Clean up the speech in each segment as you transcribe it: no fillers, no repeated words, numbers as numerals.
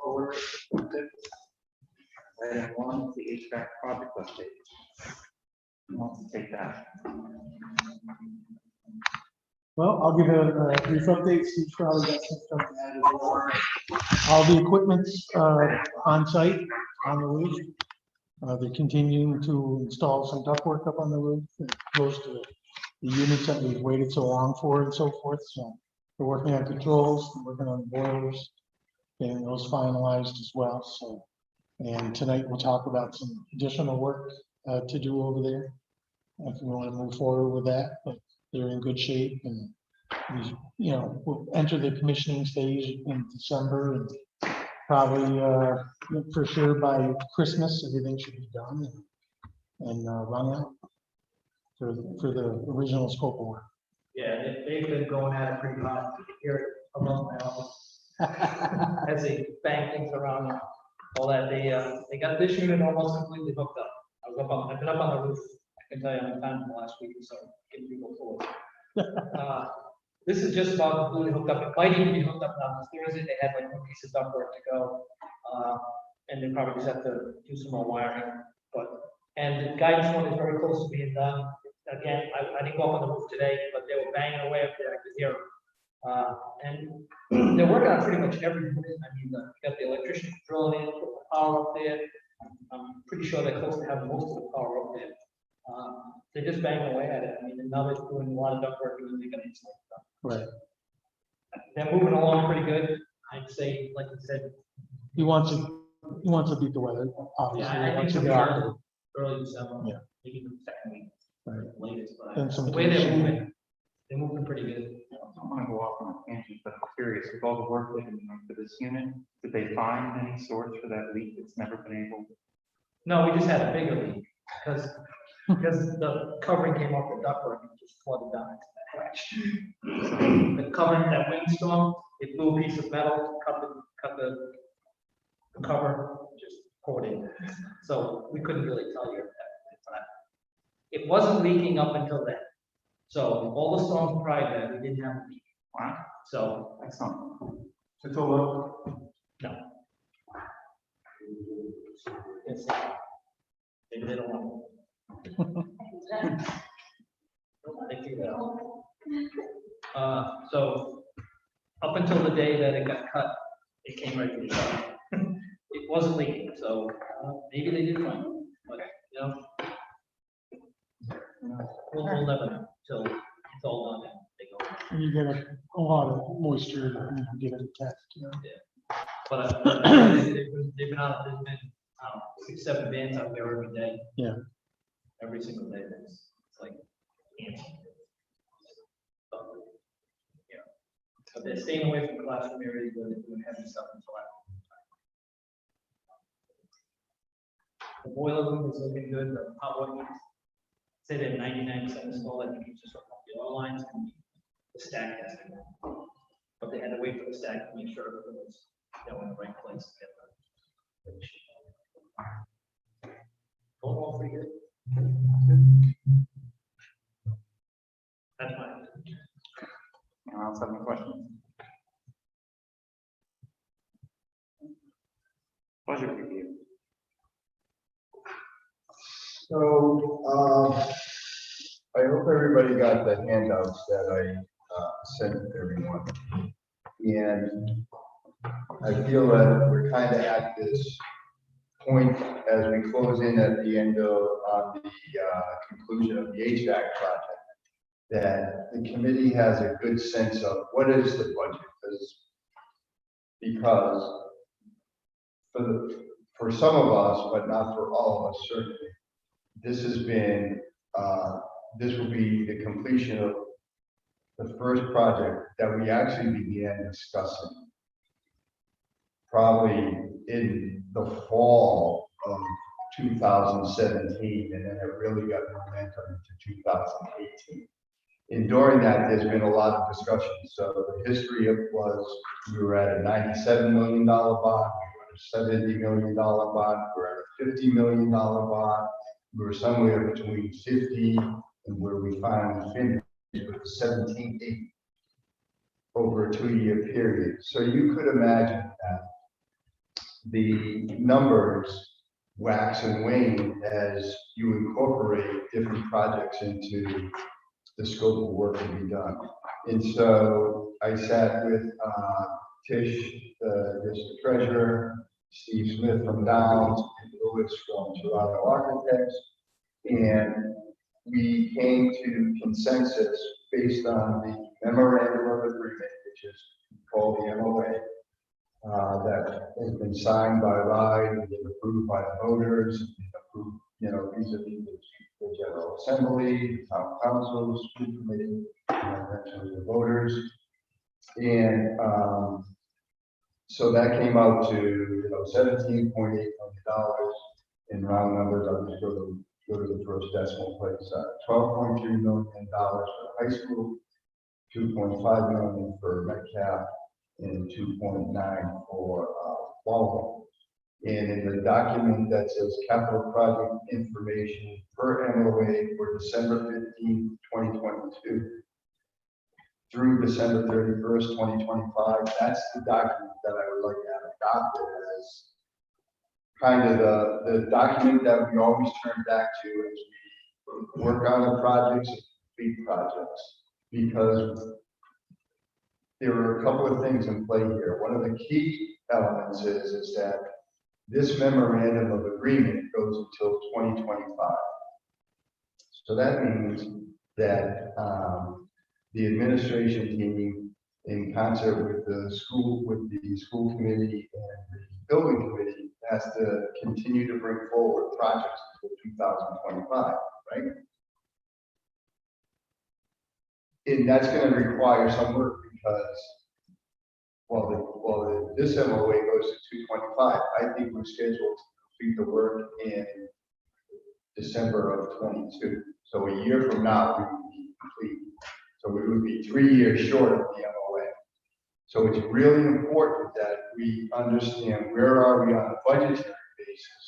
to order. Item 1 is the HVAC project update. Who wants to take that? Well, I'll give a brief update. Steve's probably got some stuff to add as well. All the equipment's on site, on the roof. They're continuing to install some ductwork up on the roof, close to the units that we've waited so long for and so forth. So we're working on controls, working on boilers, getting those finalized as well. So, and tonight we'll talk about some additional work to do over there. If we want to move forward with that, but they're in good shape, and we, we'll enter the commissioning stage in December, and probably for sure by Christmas everything should be done and run out for the original scope of work. Yeah, they've been going at it pretty hard here among my office as they bang things around and all that. They got this unit almost completely hooked up. I've been up on the roof. I can tell you how many times in the last week or so, getting people forward. This is just about completely hooked up. It might even be hooked up now. This Thursday they had like one piece of ductwork to go, and they probably just have to do some more wiring. And the guidance one is very close to being done. Again, I didn't go up on the roof today, but they were banging away up there. I could hear them. And they're working on pretty much every unit. I mean, you got the electrician drilling in, putting the power up there. I'm pretty sure they're close to having most of the power up there. They're just banging away at it. I mean, and now they're doing a lot of ductwork and they're going to install stuff. Right. They're moving along pretty good. I'd say, like I said, He wants to beat the weather, obviously. yeah, I think He wants to so. get out of it. Early December, Yeah. maybe the second week, Right. latest. But And some the way they're conditioning. moving pretty good. I don't want to go off on a tangent, but I'm curious, with all the work they've been doing for this unit, did they find any source for that leak that's never been able? No, we just had a bigger leak because the covering came off the ductwork and just flooded down into that hatch. The covering, that windstorm, it blew a piece of metal, cut the cover, just poured in. So we couldn't really tell you at that time. It wasn't leaking up until then. So all the storms prior to that, we didn't have a leak. Wow, So excellent. It's a low. no. It's, maybe they don't want they figured it out. So up until the day that it got cut, it came right to the shop. It wasn't leaking, so maybe they did find it, but we'll never know till it's all done and they go. And you get a lot of moisture and you get it attached. But they've been out. There's been 6-7 bands out there every day. Yeah. Every single day. It's like ants. But they're staying away from classroom areas where they're doing heavy stuff until after. The boiler room is looking good. The hot water heaters, say they're 99% installed. I think it's just hooking up the oil lines and the stack testing. But they had to wait for the stack to make sure everything was in the right place. Going all pretty good. That's fine. Anyone else have any questions? Budget review. So, I hope everybody got the handouts that I sent everyone. And I feel that we're kind of at this point as we close in at the end of the conclusion of the HVAC project, that the committee has a good sense of what is the budget, because for some of us, but not for all of us, certainly, this has been this will be the completion of the first project that we actually began discussing probably in the fall of 2017, and then it really got momentum into 2018. And during that, there's been a lot of discussion. So the history of was we were at a $97 million bond, we were at a $70 million bond, we were at a $50 million bond, we were somewhere between 50 and where we finally finished with 17.8 over a 2-year period. So you could imagine that the numbers wax and wane as you incorporate different projects into the scope of work to be done. And so I sat with Tish, the district treasurer, Steve Smith from Downs, and Lewis from Toronto Architects, and we came to consensus based on the memorandum of agreement, which is called the MOA, that has been signed by RIDE, and been approved by the voters, and approved, vis-a-vis the General Assembly, the Town Council, the School Committee, and eventually the voters. And so that came out to $17.8 million in round numbers. I'll just go to the first decimal place. $12.3 million for high school, $2.5 million for Metcalf, and 2.9 for Walpole. And in the document that says capital project information per MOA for December 15th, 2022 through December 31st, 2025, that's the document that I would like to have adopted as kind of the document that we always turn back to as we work on the projects and complete projects, because there are a couple of things in play here. One of the key elements is that this memorandum of agreement goes until 2025. So that means that the administration team, in concert with the school committee and the building committee, has to continue to bring forward projects until 2025, right? And that's going to require some work because this MOA goes to 225. I think we're scheduled to complete the work in December of 22. So a year from now, we would be complete. So we would be 3 years short of the MOA. So it's really important that we understand where are we on a budgetary basis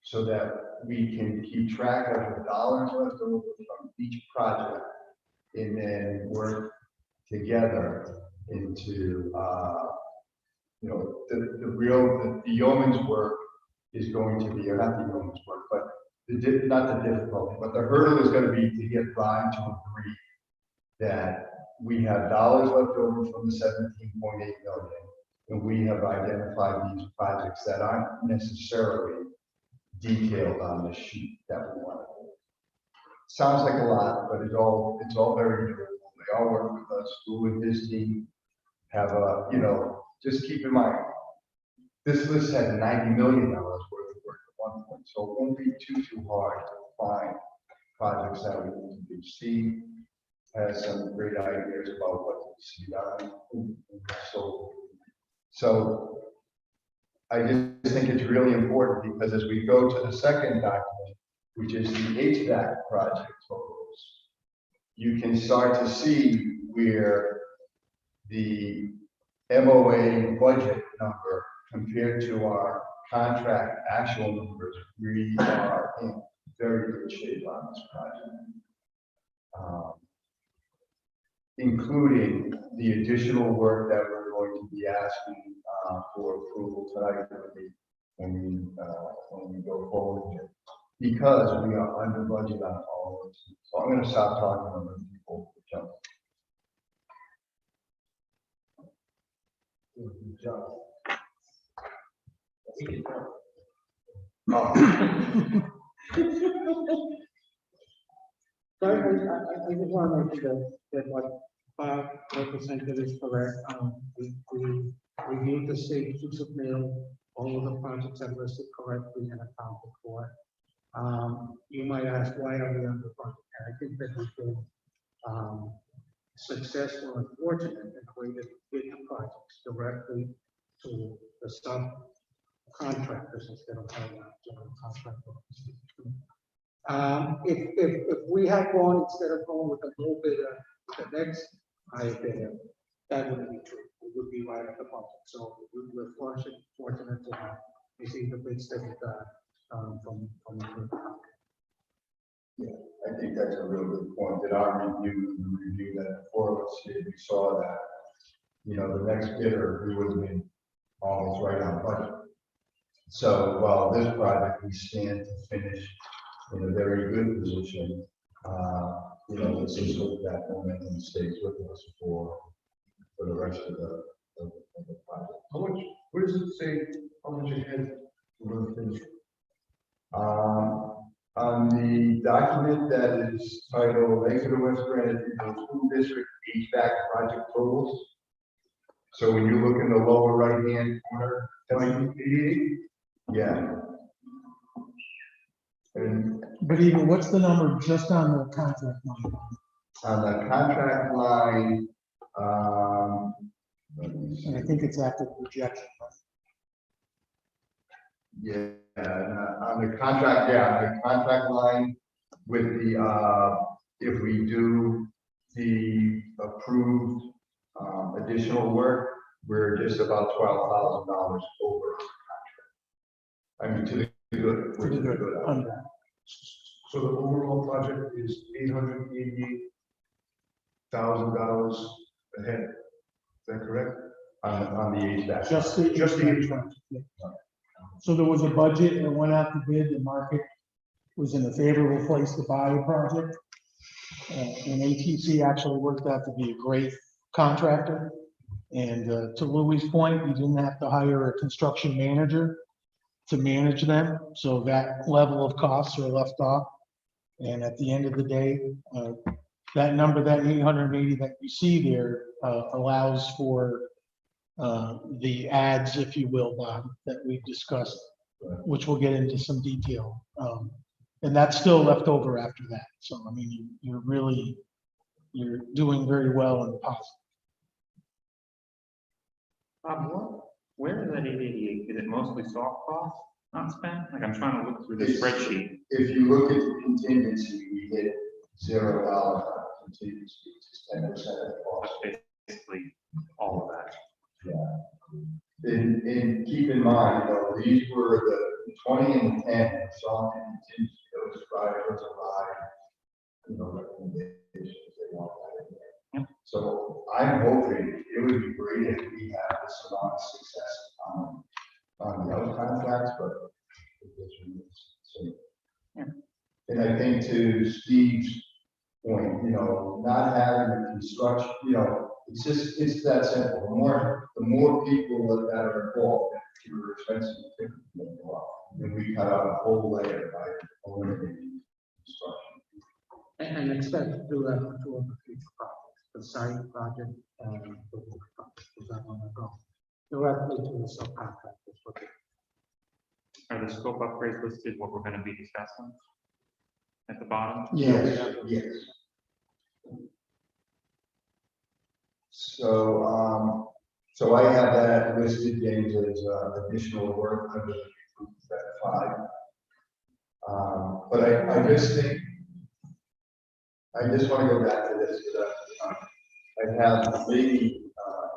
so that we can keep track of the dollars left over from each project and then work together into the yeoman's work is going to be, or not the yeoman's work, but not the difficulty, but the hurdle is going to be to get Brian to agree that we have dollars left over from the 17.8 million, and we have identified these projects that aren't necessarily detailed on the sheet that we want to do. Sounds like a lot, but it's all very doable. They all work with us. Stu and his team have just keep in mind, this list had $90 million worth of work at one point, so it won't be too hard to find projects that we need to do. Steve has some great ideas about what to see done. So I just think it's really important because as we go to the second document, which is the HVAC project totals, you can start to see where the MOA budget number compared to our contract actual numbers, we are in very good shape on this project. Including the additional work that we're going to be asking for approval tonight when we go forward here, because we are under budget on all of this. So I'm going to stop talking and let people jump. So I just want to make sure that what Bob represented is correct. We reviewed the state to submit all of the projects that listed correctly and accounted for. You might ask, why are we under budget? And I think that we've been successful and fortunate in the way that we bid the projects directly to the subcontractors instead of having a general contractor. If we had gone, instead of going with a low bidder, the next high bidder, that wouldn't be true. We would be right at the budget. So we're fortunate to have received the bids that we got from the Yeah, I think that's a real good point. That our review that before us did, we saw that, the next bidder, we would have been almost right on budget. So while this project, we stand to finish in a very good position, let's just hope that momentum stays with us for the rest of the project. How much, where does it say, how much ahead we're going to finish? On the document that is titled Exeter West Granite School District HVAC Project Totals. So when you look in the lower right-hand corner, yeah. And But even, what's the number just on the contract line? on the contract line, let me see. And I think it's after projection. Yeah, on the contract, on the contract line with the, if we do the approved, additional work, we're just about $12,000 over contract. I mean, to the good, which is good. Under. So the overall project is $888,000 ahead. Is that correct? On the HVAC. Just the HVAC. Yeah. So there was a budget that went out to bid, the market was in a favorable place to buy a project. And ATC actually worked out to be a great contractor. And to Louis' point, we didn't have to hire a construction manager to manage them. So that level of costs are left off. And at the end of the day, that number, that 880 that you see there, allows for the ads, if you will, Bob, that we've discussed, which we'll get into some detail. And that's still left over after that. So, I mean, you're doing very well in the positive. Where is that 888? Is it mostly soft costs not spent? Like, I'm trying to look through the spreadsheet. If you look at the contingency, we hit $0 on contingency, which is 10% of the cost. Basically, all of that. Yeah. And keep in mind, these were the 20 and the 10, soft contingency, those projects arrived, recommendations, they want that in there. Yep. So I'm hoping it would be great if we have this amount of success on the other contracts, but so. Yeah. And I think to Steve's point, not having the construction, it's that simple. The more people that are involved, the fewer expenses they can go up. And we cut out a whole layer by eliminating construction. And expect to do that for 2 of the future projects, the site project and the work project, is that going to go directly to the subcontractors? Are the scope upgrades listed, what we're going to be discussing at the bottom? Yes. So I have that listed, James, as additional work under that 5. But I just think, I just want to go back to this, because I have maybe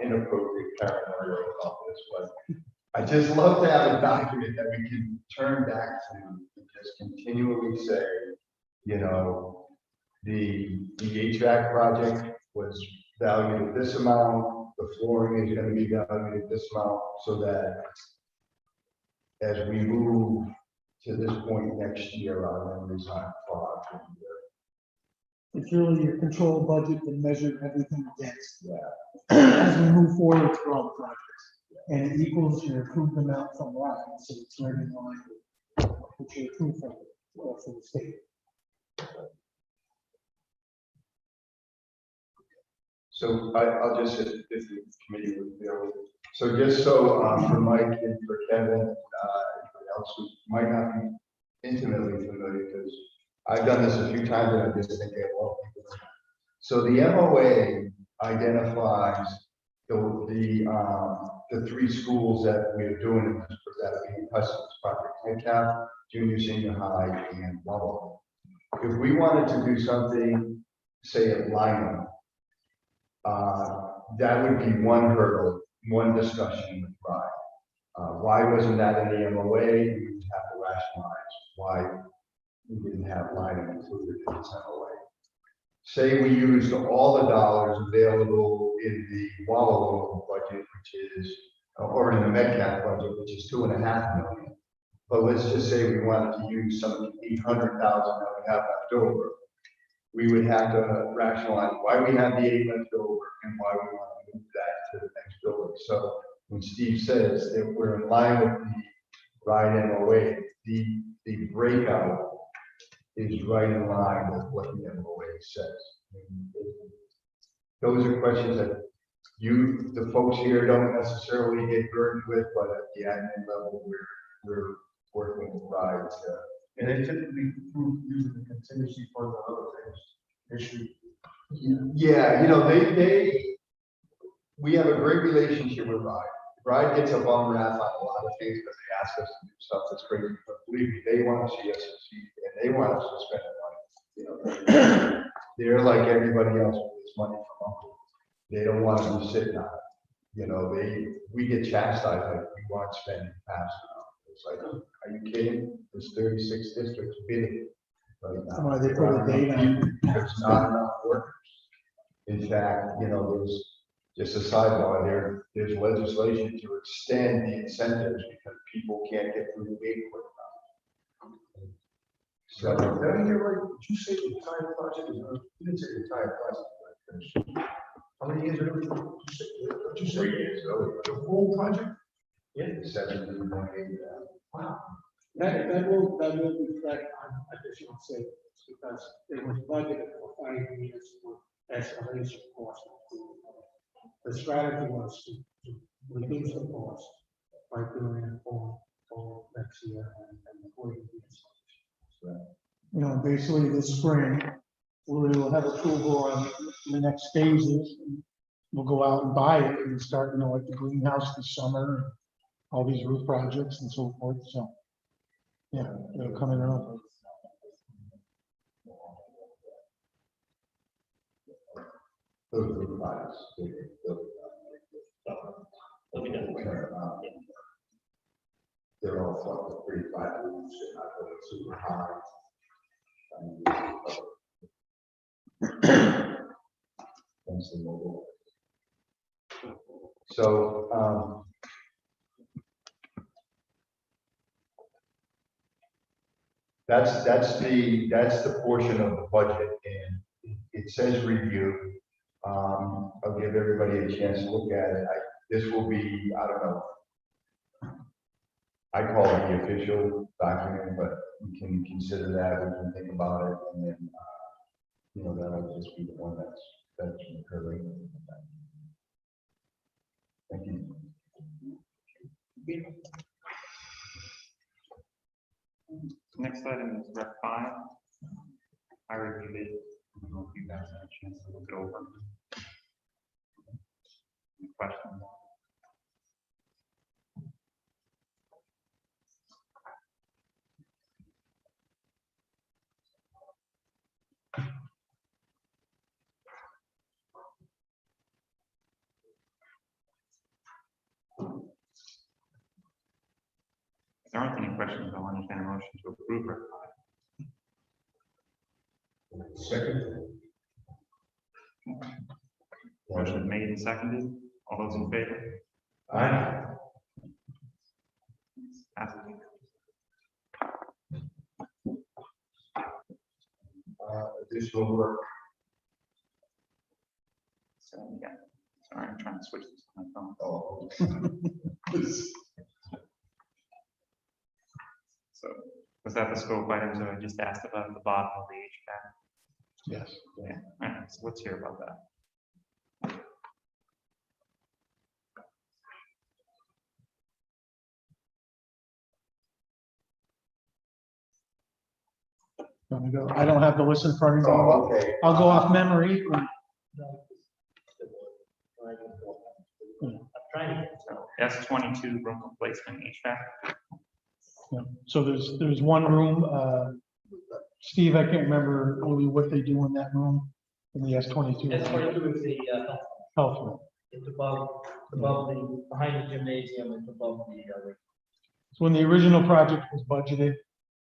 inappropriate paranoia about this, but I just love to have a document that we can turn back to and just continually say, the HVAC project was valued at this amount, the flooring is going to be valued at this amount, so that as we move to this point next year, our numbers aren't far from there. It's really your control budget to measure everything against. Yeah. As we move forward through all the projects. And it equals your approved amount from RIDE, so it's right in line with your approved for the state. So I'll just, if the committee would be able, so just so for Mike and for Kevin, anybody else who might not be intimately familiar, because I've done this a few times and I just think they have a lot of people. So the MOA identifies the 3 schools that we're doing that are being touched with this project: Metcalf, Junior Senior High, and Lovell. If we wanted to do something, say at Lynham, that would be one hurdle, one discussion with RIDE. Why wasn't that in the MOA? We would have to rationalize why we didn't have Lynham included in this MOA. Say we used all the dollars available in the Wallow budget, which is, or in the Metcalf budget, which is $2.5 million. but let's just say we wanted to use some of the 800,000 that we have left over. We would have to rationalize why we have the 8 left over and why we want to move that to the next building. So when Steve says that we're in line with the ride MOA, the breakout is right in line with what the MOA says. Those are questions that you, the folks here, don't necessarily get burdened with, but at the admin level, we're working with rides. And they typically approve using the contingency fund on other things, issue. Yeah, we have a great relationship with Ride. Ride gets a bum rap on a lot of things because they ask us to do stuff that's crazy, but believe me, they want to see us succeed and they want us to spend money. They're like everybody else with this money from Uncle. They don't want to be sitting on it. We get chastised like we want spending fast enough. It's like, are you kidding? There's 36 districts bidding right now. That's why they put a date on. There's not enough workers. In fact, there's just a sidebar, there's legislation to extend the incentives because people can't get through the gate quick enough. So, Did I hear right? Did you say the entire project is, you didn't say the entire project. Right? How many years ago? Did you say 3 years ago, the whole project? 17.8. Wow. That will reflect on additional savings, because it was budgeted for 5 years with escalation costs. The strategy was to reduce the cost by doing it for next year and avoiding the Basically this spring, we'll have approval on the next phases. We'll go out and buy it and start, like the greenhouse this summer, all these roof projects and so forth. So, yeah, they'll come in early. Those are the products. They're all fucking pretty flat roofs and not really super high. So, that's the portion of the budget, and it says review. I'll give everybody a chance to look at it. This will be, I don't know. I call it the official document, but we can consider that, we can think about it, and then, that'll just be the one that's recurring. Thank you. Next item is Rec 5. I reviewed it. I don't know if you guys had a chance to look it over. Any questions? If there aren't any questions, I'll entertain a motion to approve Rec 5. Second. Motion made and seconded. All those in favor? Aye. Passes. Additional work. So, yeah, sorry, I'm trying to switch this on my phone. Oh. So, was that the scope items that I just asked about at the bottom of the HVAC? Yes. Yeah, all right, so let's hear about that. Let me go. I don't have the list in front of me. Oh, okay. I'll go off memory. I'm trying to. So S22 room replacement HVAC. Yeah. So there's one room, Steve, I can't remember really what they do in that room in the S22. S22 is the, Health room. it's above behind the gymnasium, it's above the, So when the original project was budgeted,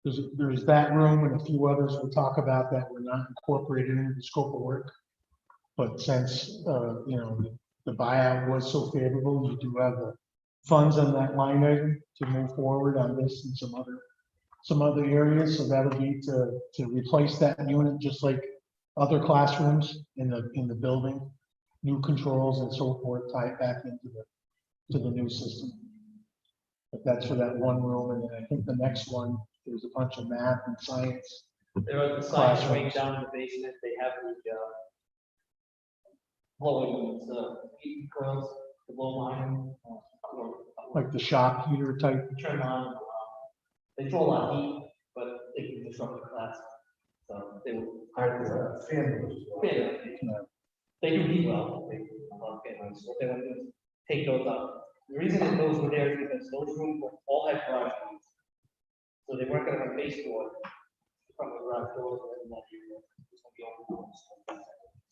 there's that room and a few others we'll talk about that were not incorporated into the scope of work. But since, the buyout was so favorable, you do have funds on that line item to move forward on this and some other areas, so that'll be to replace that unit, just like other classrooms in the building, new controls and so forth, tie it back to the new system. But that's for that one room, and then I think the next one, there's a bunch of math and science. There are the science wing Classrooms. down in the basement, they have the, blowing, the heat coils, the blow line. Like the shop heater type. Turn on, they throw a lot of heat, but they can disrupt the class. So they will, yeah, they do heat well, they love getting, so what they want to do is take those out. The reason that those were there is because those rooms were all had garage doors. So they weren't gonna have baseboard from the garage doors or in that area. It's gonna be open doors.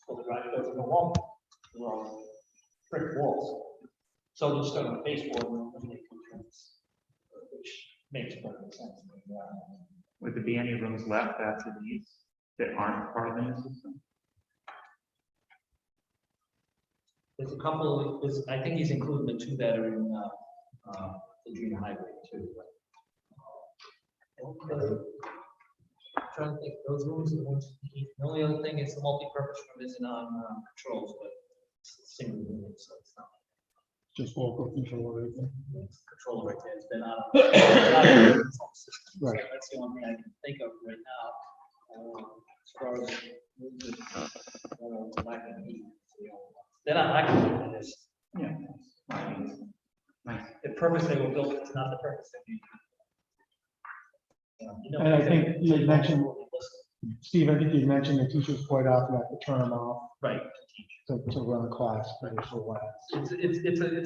So the garage doors are no longer, they're all brick walls. So they're just gonna baseboard and make entrance, which makes perfect sense. Would there be any rooms left after these that aren't part of the new system? There's a couple, I think he's including the two that are in, the junior highway too. Okay. Trying to think, those rooms, the only other thing is the multi-purpose room isn't on, controls, but it's a single unit, so it's not. Just local control right there. It's control right there, it's been out of. Out of the control system. So Right. that's the only thing I can think of right now. As far as, lack of heat, you know, they're not lacking heat, they're just, Yeah. Nice. the purpose they were built, it's not the purpose that you. You know, And I think you had they- mentioned- Steve, I think you mentioned the teachers quite often have to turn them off Right, to run a class for a while. it's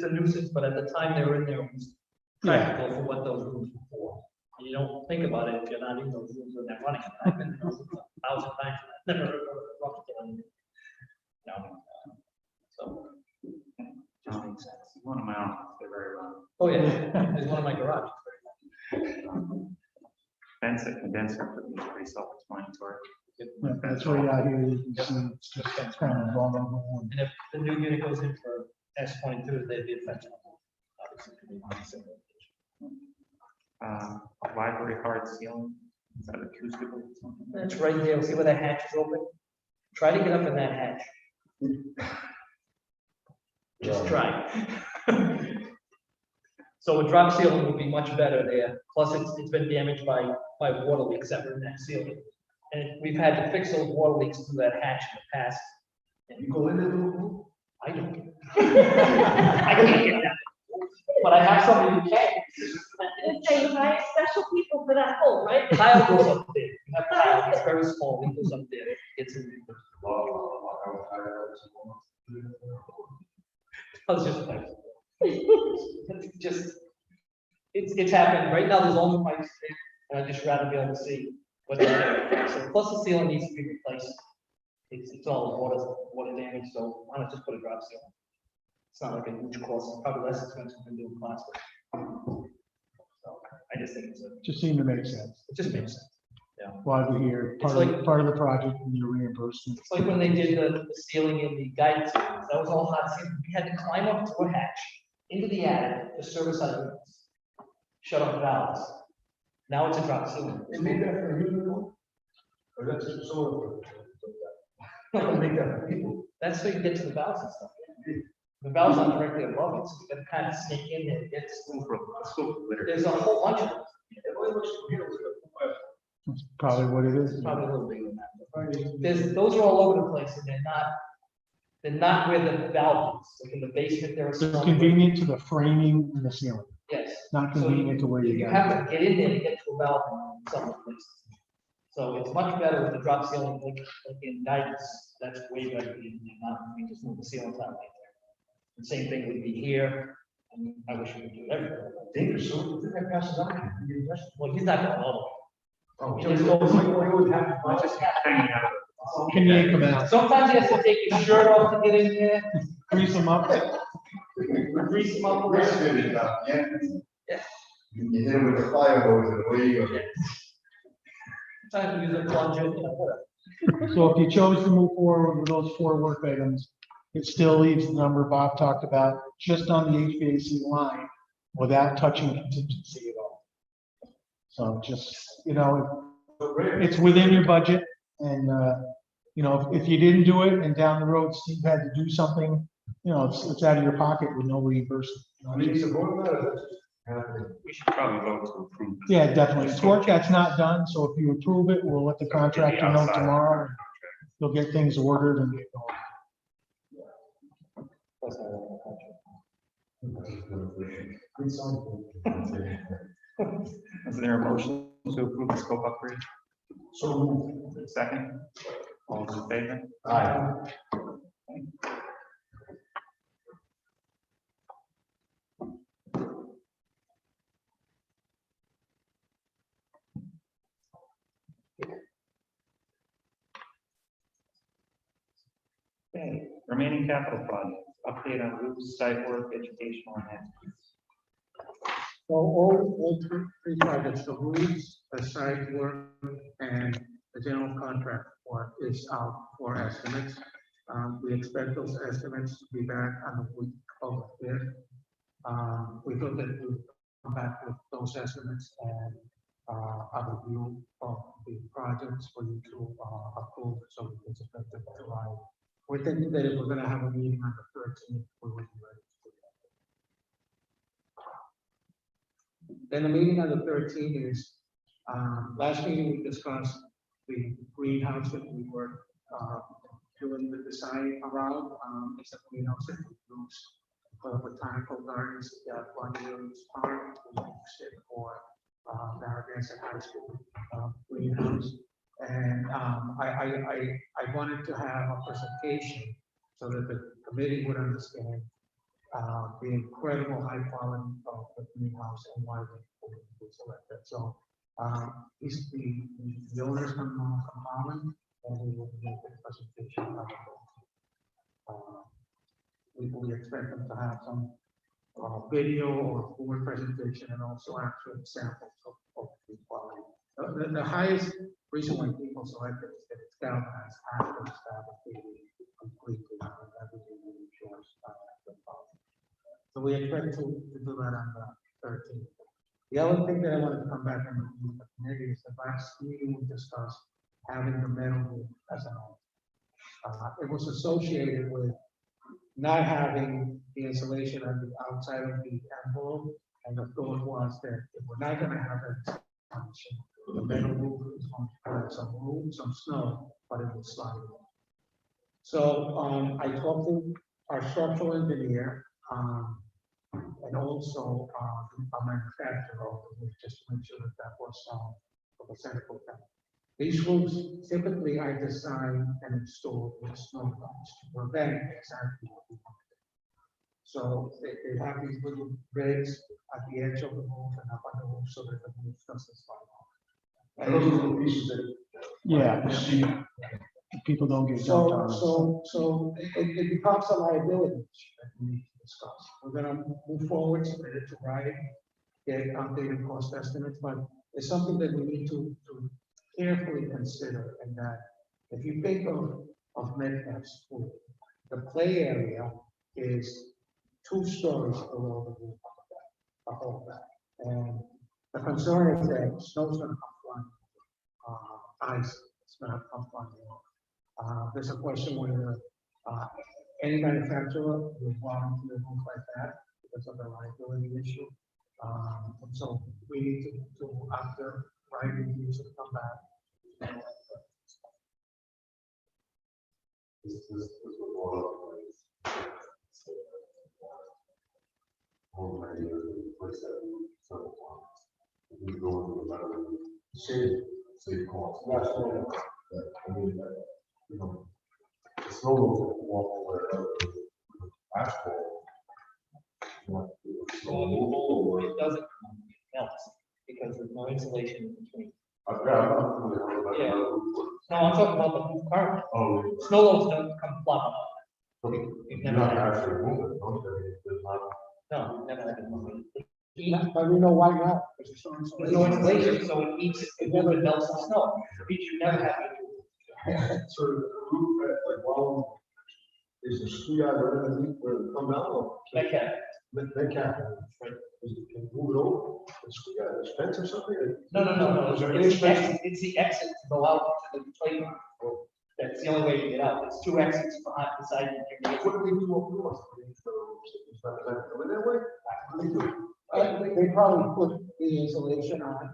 a nuisance, but at the time they were in there, it was practical for what those rooms were for. And you don't think about it if you're not in those rooms when they're running. I've been in those rooms 1,000 times, and I've never heard of a rough killing. No. So, just makes sense. One of my offices, they're very loud. Oh, yeah, there's one in my garage. Condenser could be pretty self-explanatory. Yeah, that's right out here, you can see it's just kind of vulnerable. And if the new unit goes in for S22, they'd be affected. Obviously, could be on the same location. Library hard ceiling, is that acoustical or something? That's right there, see where that hatch is open? Try to get up in that hatch. Just try. So a drop ceiling would be much better there, plus it's been damaged by water leaks that were in that ceiling. And we've had to fix those water leaks through that hatch in the past. And You go in the little room? I don't. I can't get that. But I have somebody who can. And say you hire special people for that hole, right? Kyle goes up there. You have Kyle, he's very small, he goes up there, gets in. I was just like. It's just, it's happened. Right now, there's only pipes there, and I just rather be able to see what they're doing. So plus the ceiling needs to be replaced. It's all water damage, so why not just put a drop ceiling? It's not like a huge cost, it's probably less expensive than doing plastic. So I just think Just seemed to make sense. it just makes sense. While we're here, It's like- part of the project and your reimbursement. It's like when they did the ceiling in the guidance, ceilings. That was all hot ceiling. We had to climb up to a hatch into the attic to service our units. Shut off valves. Now it's a drop ceiling. They made that for a human one? Or that's just so. They make that for people. That's so you get to the valves and stuff. The valves aren't directly above it, so you gotta kind of sneak in there. It's, there's a whole bunch of them. It only looks weird with the- That's probably what it is. Probably a little bigger than that. Those are all over the place and they're not where the valve is. Like in the basement, there are It's some. convenient to the framing and the ceiling, Yes. not So convenient to where you You got have to get in there to get to a valve in some places. So it's much better with the drop ceiling, like in guidance, that's way better than not, we just move the ceiling out like there. The same thing would be here, and I wish we could do it everywhere. Dangerous, so if that passes out, you get arrested. Well, he's not going all Oh, He so just you goes- always have to- It's just hanging out. it. Can yank them the out, way. Sometimes he has to take his shirt off to get in there, grease them up. grease him up. Risk it, yeah. Yeah. You hit it with a fire hose and away you go. Sometimes we use a plunger, you know, whatever. So if you chose to move forward with those 4 work items, it still leaves the number Bob talked about just on the HVAC line without touching contingency at all. So just, it's within your budget and, if you didn't do it and down the road Steve had to do something, it's out of your pocket with no reimbursement. I mean, it's a vote that is happening. We should probably vote to approve. Yeah, definitely. It's work that's not done, so if you approve it, we'll let the contractor know tomorrow. You'll get things ordered and get going. Good song. Is there a motion to approve the scope upgrade? So. Second, all those in favor? Aye. Okay, remaining capital projects, update on roofs, site work, educational enhancements. So all three projects, the roofs, the site work, and the general contract work is out for estimates. We expect those estimates to be back on the week of the 5th. We thought that we would come back with those estimates and a review of the projects for you to approve, so it's effective July. We're thinking that if we're gonna have a meeting on the 13th, we will be ready to do that. Then the meeting on the 13th is, last meeting we discussed the greenhouse that we were doing the design around. It's a greenhouse that we use for botanical gardens, one year's park, we used it for Narragansett High School greenhouse. And I wanted to have a presentation so that the committee would understand the incredible high quality of the greenhouse and why we selected. So the owners from Holland, and we will make a presentation. We expect them to have some video or board presentation and also actual samples of the quality. The highest reason why people select it is that it's galvanized after the fabricated completely. Everything ensures so we expect to do that on the 13th. The other thing that I wanted to come back and review the committee is the last meeting we discussed having the metal roof as an option. It was associated with not having the insulation on the outside of the envelope, and the thought was that if we're not going to have that function, the metal roof is going to have some room, some snow, but it will slide. So I talked to our structural engineer and also a manufacturer of the roof, just to make sure that that was of a central tank. These roofs typically are designed and installed with snow guards to prevent exactly what we want. So they have these little ribs at the edge of the roof and up on the roof so that the roof doesn't slide off. And those are the pieces that. Yeah, people don't get dumped on. So it becomes a liability issue that we need to discuss. We're gonna move forward, submit it to Ryan, get updated cost estimates, but it's something that we need to carefully consider. And that if you think of Metcalf School, the play area is 2 stories below the roof of the whole back. And the concern is that snow's gonna come flying, ice is gonna come flying. There's a question whether any manufacturer would want to move like that because of the liability issue. So we need to after Ryan reviews it, come back. This is what over many years, we placed that several times. We go into the better save costs. That's what I mean, it's no longer walk where asphalt. It doesn't melt because there's no insulation in between. I've got nothing about Yeah. that. No, I'm talking about the roof carpet. Oh, Snow loads don't come plop. you're not actually moving, don't you? There's not. No, never had it. But we know why not. There's no insulation, so it eats, it never melts the snow. Which you never have to do. So the roof, like, well, is the ski out right underneath where it comes out? Like that. Metcalf, right, can you move it over? We got a fence or something? No. Is there any It's the expense? exit, it's the exit to go out to the playground. That's the only way to get out. There's two exits behind, beside the gymnasium. What do we do up north? Is that coming that way? What do they do? They probably put the insulation on,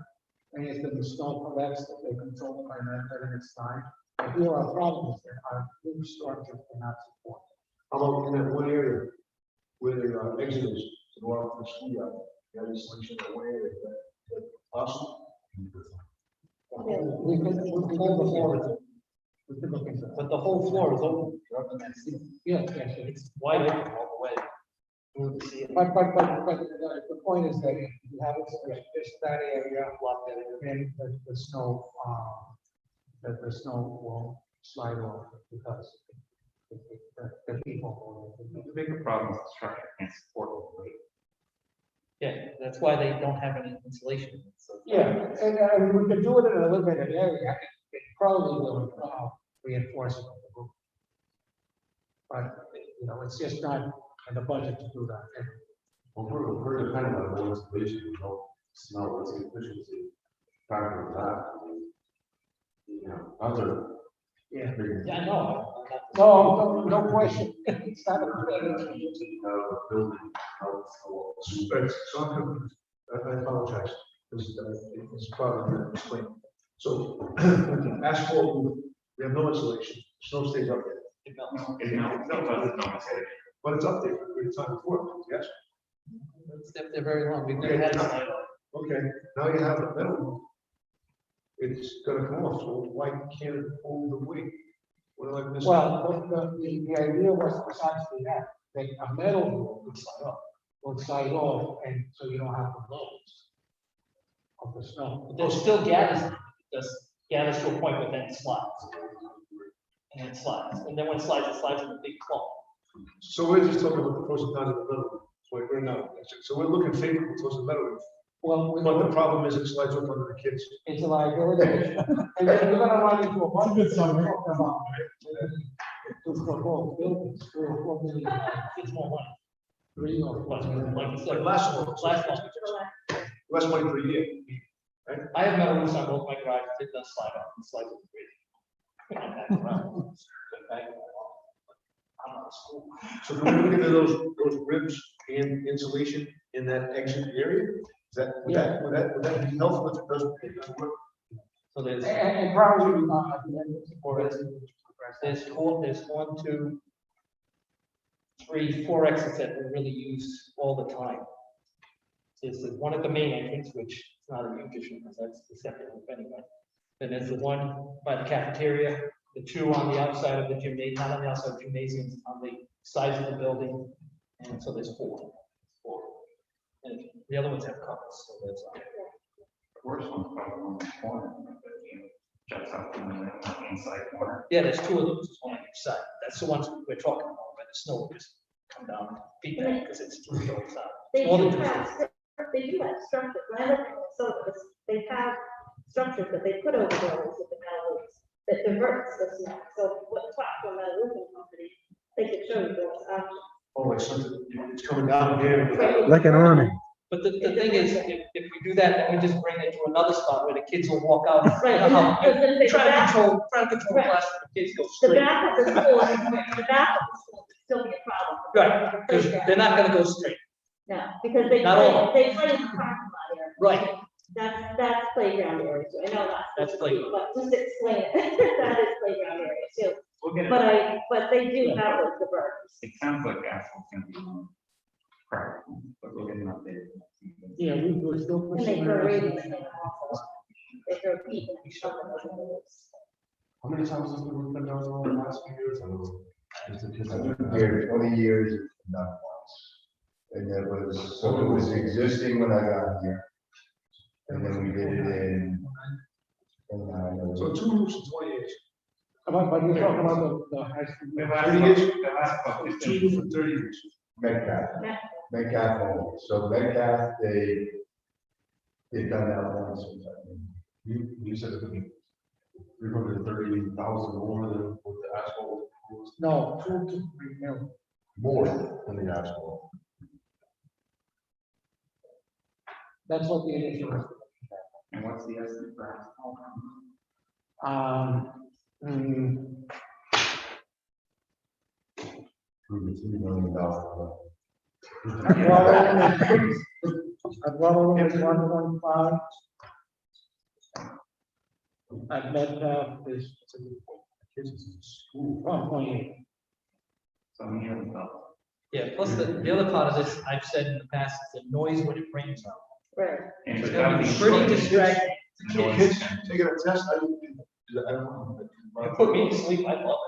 and if the snow collects, that they control it by that, and it's fine. But here our problem is that our new structure cannot support. How about in that one area where the exit is to go out to the ski yard? You got insulation that way, that awesome? We could go before it. We could look into that. But the whole floor is open. Yes, It's wide open all the way. You would see it. but the point is that if you have it, just that area, block that area, and the snow, that the snow won't slide off because the people. The bigger problem is the structure can't support the weight. Yeah, that's why they don't have any insulation. So Yeah, and we could do it in a limited area, it probably will, reinforce it. But, you know, it's just not in the budget to do that. Well, we're dependent on the installation, you know, smell, what's the efficiency factor of that? You know, other. Yeah. Yeah, I know. No question. It's not a. Building. So I'm confused. I apologize, because it's probably not explained. So asphalt, we have no insulation, snow stays up there, It melts. but it's up there, it's on the floor, yes? It's up there very long. We've never had it. Okay, now you have the metal. It's gonna come off, so why can't it hold the weight? What am I missing? Well, the idea was precisely that, a metal roof would slide off, and so you don't have the loads of the snow. But there's still gathers, just gathers to a point where then it slides. And it slides. And then when it slides in a big clump. So we're just talking about the pros and cons of the metal, so we're not, so we're looking favorable towards the metal roof. Well, But the problem is it slides up under the kids. it's a liability, and then you're gonna run into a bunch of summary. To propose buildings, 3 or 4 million, It's more money. 3 or 4 million. Like you Like said, last one, less money per year. I have metal roofs on both my garage. It does slide off and slide with the grid. I'm not a school. So do we look into those ribs and insulation in that exit area? Is that, would that be helpful if it doesn't work? So there's. And probably not at the end of the Or there's 1, 2, 3, 4 exits that we really use all the time. There's the one at the main entrance, which is not a huge issue because that's the separate roof anyway. Then there's the one by the cafeteria, the 2 on the outside of the gymnasium, not on the outside of the gymnasium, on the sides of the building. And so there's 4. And the other ones have covers, so there's. The worst one's probably on the corner, but you know, juts out from the inside corner. Yeah, there's 2 of those, there's one on each side. That's the ones we're talking about, where the snow will just come down and beat that because it's 2 stories out. They More do than 2 have, stories. they do have structures, when I look at so they have structures that they put over those with the metal roofs that diverts the snow. So what platform that roofing company, they could show you those options. Oh, like something, it's coming down here. Like an awning. But the thing is, if we do that, then we just bring it to another spot where the kids will walk out. Right, You know how and then you the back, try to control Right. class where the kids go the straight. back of the school, the back of the school would still be a problem. Right, because they're not gonna go straight. No, because they Not all. play in the parking lot area. Right. That's playground area, so I know That's playground. But just explain it, that is playground area too. We'll get it. But they do have those diverters. It sounds like asphalt's gonna be crap, but we'll get an update. Yeah, we're still And they pushing. throw ratings in also. They throw people in some of those moves. How many times has the roof been done over the last few years? I don't know. I've been here 20 years, not once. And that was, so it was existing when I got here. And then we did it in. And I know. So 2 roofs in 20 years. But you're talking about the high school. The 30 years? the last about 2 15 roofs in 30 years. Metcalf, Yeah. Metcalf only. So Metcalf, they've done that once. You said it could be 330,000 more than what the asphalt was. No, 2 to 3 million. More than the asphalt. That's what the initial estimate. And what's the estimate for asphalt? Mm, $3 million. I'd rather limit 1.5. At Metcalf is 1.8. So nearly double. Yeah, plus the other part of this, I've said in the past, is the noise when it rains out. Right. And It's without gonna be the pretty insulation- distracting to Noise. kids. Kids taking a test, I don't know. It put me to sleep, I love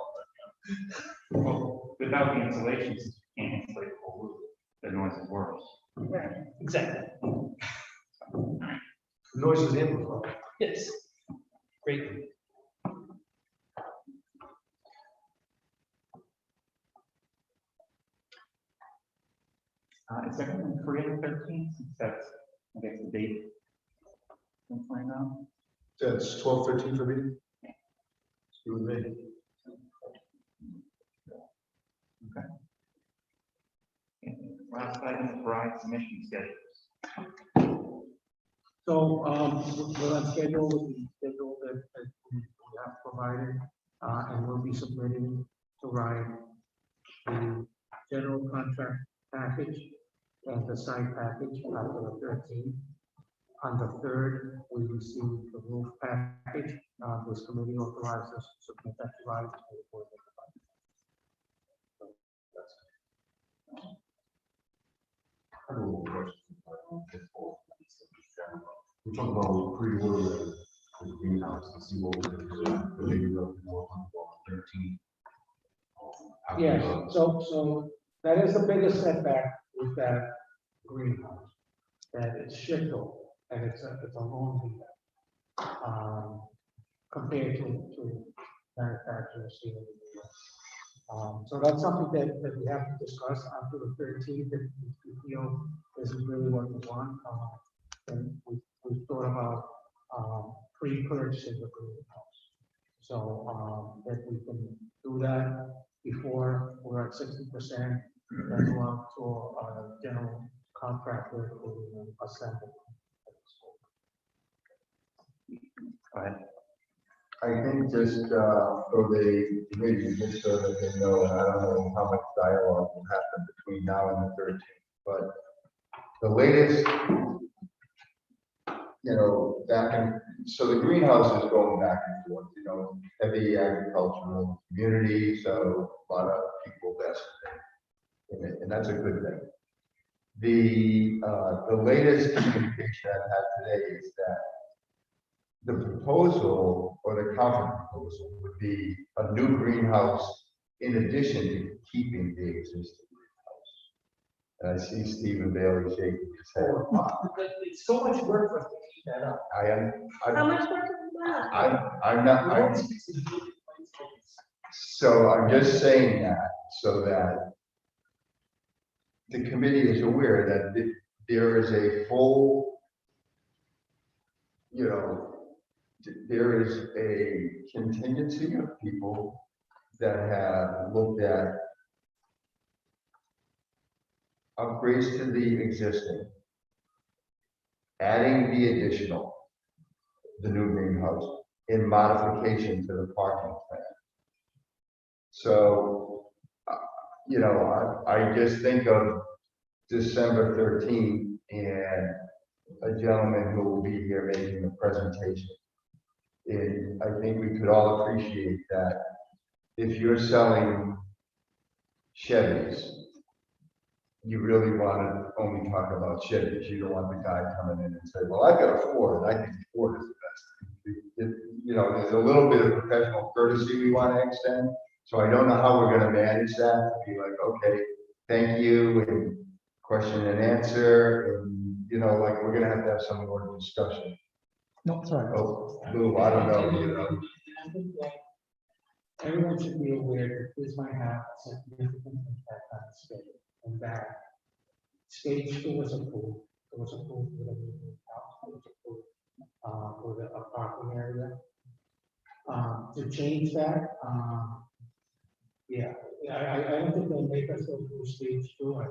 Well, without the insulation, since you can't insulate the whole roof, the noise is worse. Right. it. Exactly. Noise is amplified. Yes. Great. Is everyone free on the 13th, since that's, I guess, the date? We'll find out. That's 12:13 for me. You and me. And last item is bride submission schedules. So, we're on schedule with the schedule that we have provided, and we'll be submitting to RIDE the general contract package and the site package after the 13th. On the 3rd, we received the roof package. This committee authorized us to submit that to RIDE. I have a little question. We're talking about pre-order the greenhouse, to see what we're gonna do, but maybe we'll more on 13. Yes, so that is the biggest setback with that greenhouse, that it's shingle, and it's a long lead. Compared to manufacturing steel. So that's something that we have to discuss after the 13th, if we feel this is really what we want. And we've thought about, pre-purchasing the greenhouse. So, that we can do that before we're at 60%, then go out to a general contractor to assemble. Go ahead. I think just, for the committee, just so that they know, and I don't know how much dialogue will happen between now and the 13th, but the latest, so the greenhouse is going back and forth, heavy agricultural community, so a lot of people vested in it, and that's a good thing. The latest communication I've had today is that the proposal or the counter proposal would be a new greenhouse in addition to keeping the existing greenhouse. And I see Stephen Bailey shaking his head. It's so much work for us to keep that up. How much work is that? I'm not, so I'm just saying that so that the committee is aware that there is a full, there is a contingency of people that have looked at upgrades to the existing, adding the additional, the new greenhouse, in modification to the parking plan. So, I just think of December 13th and a gentleman who will be here making a presentation. And I think we could all appreciate that if you're selling Chevys, you really want to only talk about Chevys. You don't want the guy coming in and say, well, I've got a Ford, and I think Ford is the best. There's a little bit of professional courtesy we want to extend. So I don't know how we're going to manage that. Be like, okay, thank you, and question and answer, and we're going to have some more discussion. No, sorry. Oh, Lou, I don't know, I think that everyone should be aware that this might have a significant impact on the schedule, and that stage 2 was approved. It was approved with a new house, it was approved with a parking area. To change that, I don't think they'll make us go through stage 2. I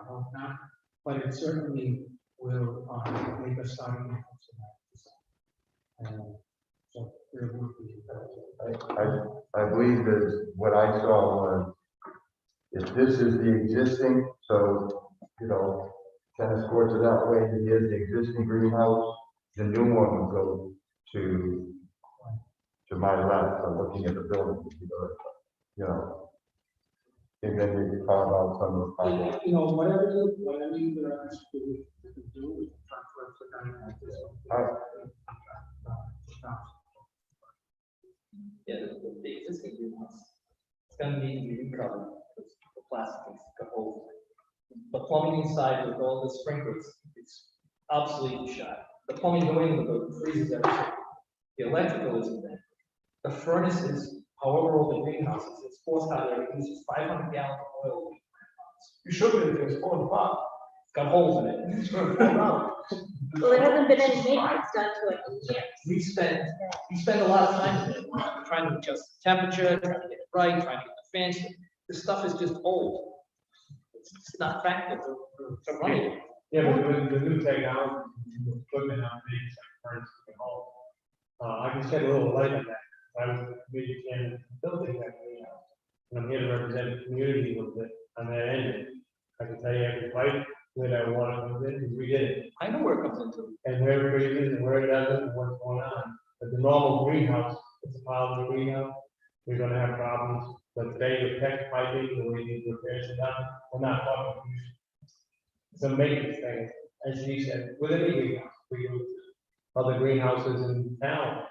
hope not, but it certainly will will, make a sign. And so there would be. I believe that what I saw was, if this is the existing, so, you know, tennis courts are that way, here's the existing greenhouse, the new one will go to my left, I'm looking at the building, you know. And then we can talk about some of the. You know, whatever you guys do, we can try to put down like this. Yeah, the existing greenhouse, it's gonna need to be recovered, because the plastic is the whole. The plumbing inside with all the sprinklers, it's obsolete shot. The plumbing going in the boat freezes everything. The electrical isn't there. The furnace is, however old the greenhouse is, it's horsepower, it uses 500 gallons of oil. You should have, if it's falling apart, it's got holes in it. It's gonna fall out. Well, there hasn't been any maintenance done to it in years. We spend a lot of time in it, trying to adjust the temperature, trying to get it right, trying to get the fans. This stuff is just old. It's not practical to run it. Yeah, but with the new technology, the equipment out there, it's like furnace and all. I can shed a little light on that. I was maybe can building that greenhouse. And I'm here to represent the community a little bit on that end. I can tell you every fight where that water comes in, because we did it. I know where it comes into. And where it is and where it doesn't and what's going on. But the normal greenhouse, it's a pile of greenhouse, we're gonna have problems. But today with tech piping, the way these repairs are done, we're not talking. It's a maintenance thing, as she said, with any greenhouse, we do other greenhouses in town,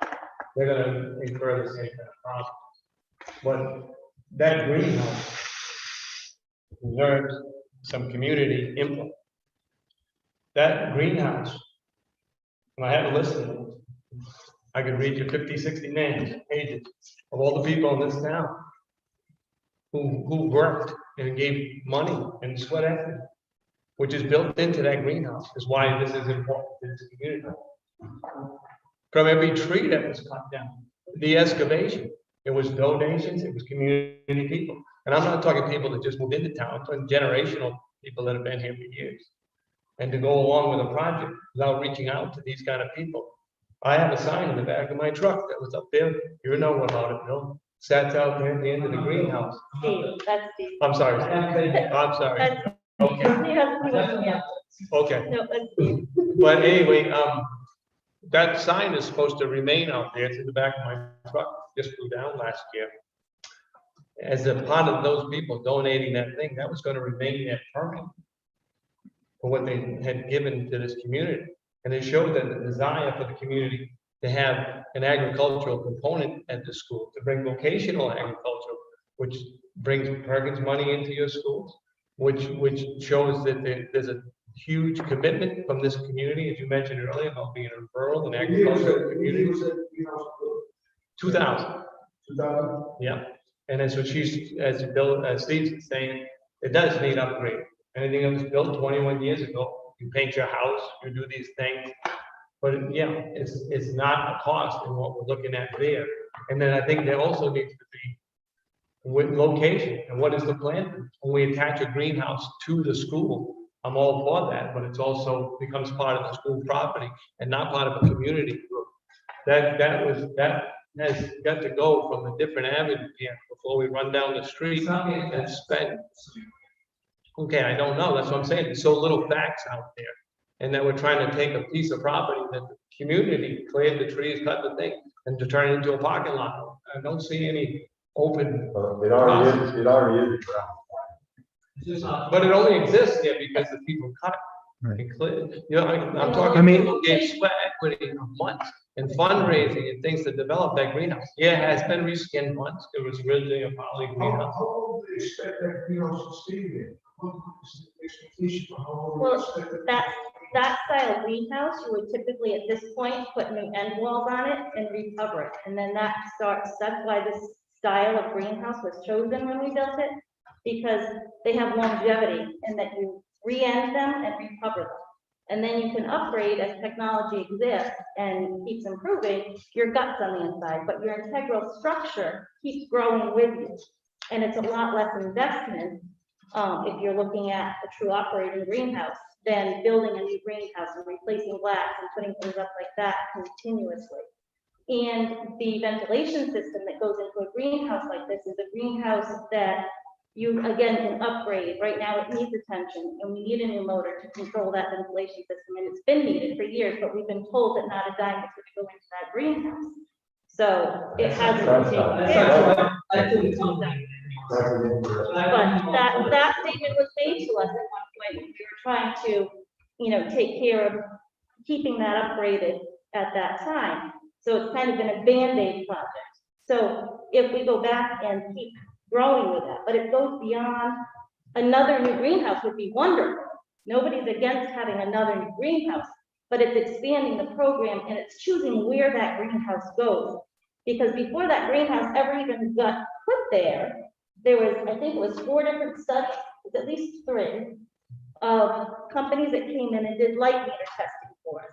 they're gonna incur the same kind of problem. But that greenhouse deserves some community input. That greenhouse, and I have a list of them, I could read you 50, 60 names, pages of all the people in this town who worked and gave money and sweat equity, which is built into that greenhouse, is why this is important to this community. From every tree that was cut down, the excavation, it was donations, it was community people. And I'm not talking people that just moved into town, I'm talking generational people that have been here for years. And to go along with a project without reaching out to these kind of people. I have a sign in the back of my truck that was up there, you know about it, Bill, sat out there at the end of the greenhouse. Steve, that's Steve. I'm sorry, I'm sorry, That's, okay, he hasn't, yeah, okay. no, that's Steve. But anyway, that sign is supposed to remain out there. It's in the back of my truck, just flew down last year. As a part of those people donating that thing, that was gonna remain there permanent for what they had given to this community. And it showed that the desire for the community to have an agricultural component at the school, to bring vocational agriculture, which brings Perkins money into your schools, which shows that there's a huge commitment from this community, as you mentioned earlier, about being a rural and agricultural community. 2000. Yeah, and that's what as Steve's saying, it does need upgrade. Anything that was built 21 years ago, you paint your house, you do these things. But yeah, it's not a cost in what we're looking at there. And then I think there also needs to be with location and what is the plan? When we attach a greenhouse to the school, I'm all for that, but it's also becomes part of the school property and not part of a community group. That has got to go from a different avenue here before we run down the street and spend. Okay, I don't know. That's what I'm saying. There's so little facts out there. And then we're trying to take a piece of property that the community cleared the trees, cut the thing, and to turn it into a parking lot. I don't see any open. It already is ground. But it only exists there because the people cut it and cleared. You know, I'm talking, I mean- people gave sweat equity of months and fundraising and things to develop that greenhouse. Yeah, it has been reskinned once. It was originally a poly greenhouse. How long do they expect that greenhouse to stay there? What is the expectation for how long? Well, they expect it? that style greenhouse, you would typically at this point put new end walls on it and recover it. And then that's why this style of greenhouse was chosen when we built it, because they have longevity and that you re-end them and recover them. And then you can upgrade as technology exists and keeps improving your guts on the inside, but your integral structure keeps growing with you. And it's a lot less investment if you're looking at a true operating greenhouse than building a new greenhouse and replacing glass and putting things up like that continuously. And the ventilation system that goes into a greenhouse like this is a greenhouse that you, again, can upgrade. Right now, it needs attention, and we need a new motor to control that ventilation system, and it's been needed for years, but we've been told that not a dime is going to go into that greenhouse. So it hasn't been taken That's care of. actually, I couldn't tell them. But that statement was made to us at one point when we were trying to, take care of keeping that upgraded at that time. So it's kind of been a Band-Aid project. So if we go back and keep growing with that, but it goes beyond, another new greenhouse would be wonderful. Nobody's against having another new greenhouse, but it's expanding the program and it's choosing where that greenhouse goes. Because before that greenhouse ever even got put there was, I think it was 4 different studies, it was at least 3, of companies that came in and did light meter testing for us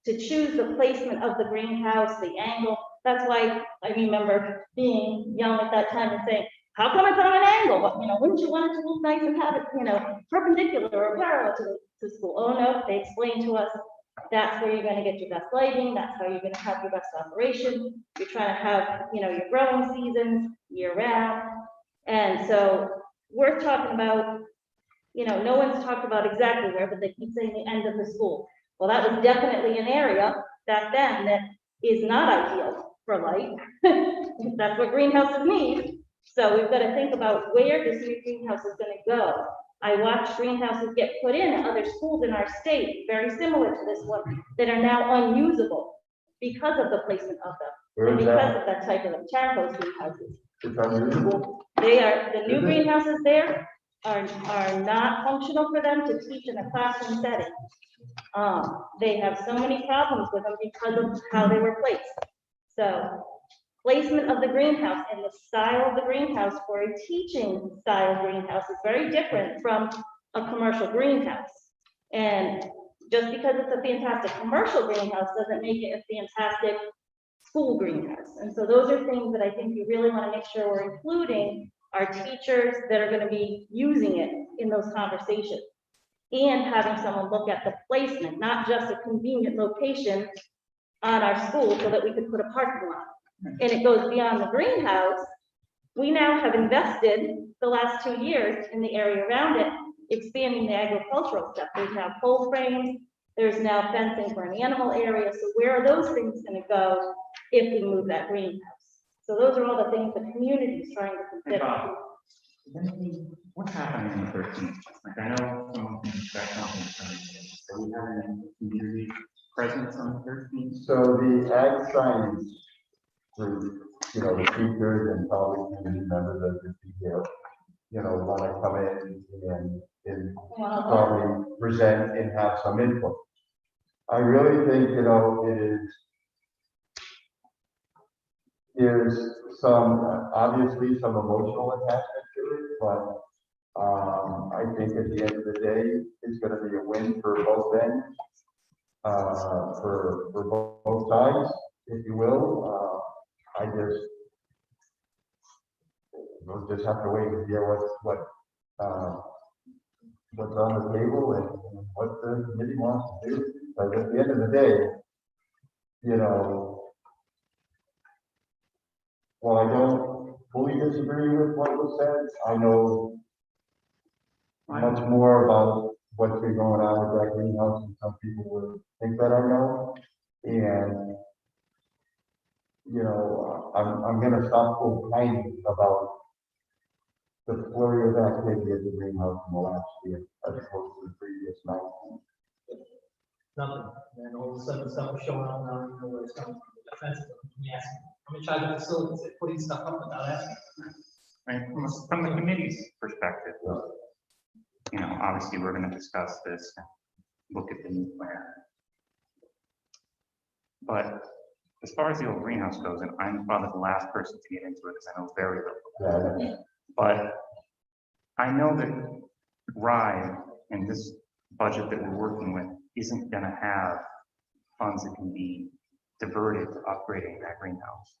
to choose the placement of the greenhouse, the angle. That's why I remember being young at that time and saying, how come it's on an angle? But, wouldn't you want it to look nice and have it, perpendicular or parallel to school? Oh, no, they explained to us, that's where you're going to get your best lighting. That's how you're going to have your best operation. You're trying to have, your growing seasons year round. And so we're talking about, no one's talked about exactly where, but they keep saying the end of the school. Well, that was definitely an area back then that is not ideal for light. That's what greenhouses need. So we've got to think about where this new greenhouse is going to go. I watched greenhouses get put in at other schools in our state, very similar to this one, that are now unusable because of the placement of them. Where And is because that? of that type of Charco's greenhouses. It's unusable? They are, the new greenhouses there are not functional for them to teach in a classroom setting. They have so many problems with them because of how they were placed. So placement of the greenhouse and the style of the greenhouse for a teaching style greenhouse is very different from a commercial greenhouse. And just because it's a fantastic commercial greenhouse doesn't make it a fantastic school greenhouse. And so those are things that I think you really want to make sure we're including our teachers that are going to be using it in those conversations, and having someone look at the placement, not just a convenient location on our school so that we could put a parking lot. And it goes beyond the greenhouse. We now have invested the last 2 years in the area around it, expanding the agricultural stuff. There's now pole frames, there's now fencing for an animal area. So where are those things going to go if we move that greenhouse? So those are all the things the community is trying to Hey, consider. Bob, what's happening on the 13th? Like, I know some that company's coming in, so we have any community presence on the 13th? So the ag science group, the teachers and probably community members of the PTO, want to come in and probably present and have some input. I really think, there's obviously some emotional attachment to it, but I think at the end of the day, it's going to be a win for both ends, for both sides, if you will. We'll just have to wait and hear what's on the table and what the committee wants to do. But at the end of the day, while I don't fully disagree with what was said, I know much more about what's been going on with that greenhouse than some people would think that I know. And, I'm gonna stop complaining about the flurry of activity at the greenhouse in the last year, as opposed to the previous night. Nothing. And then all of a sudden stuff was showing up now, where it's coming. Offensive. Yes. I'm in charge of facilities, they're putting stuff up without asking. Right, from the committee's perspective, obviously, we're going to discuss this and look at the new plan. But as far as the old greenhouse goes, and I'm probably the last person to get into it because I know very little. Yeah. But I know that RIDE and this budget that we're working with isn't going to have funds that can be diverted to upgrading that greenhouse.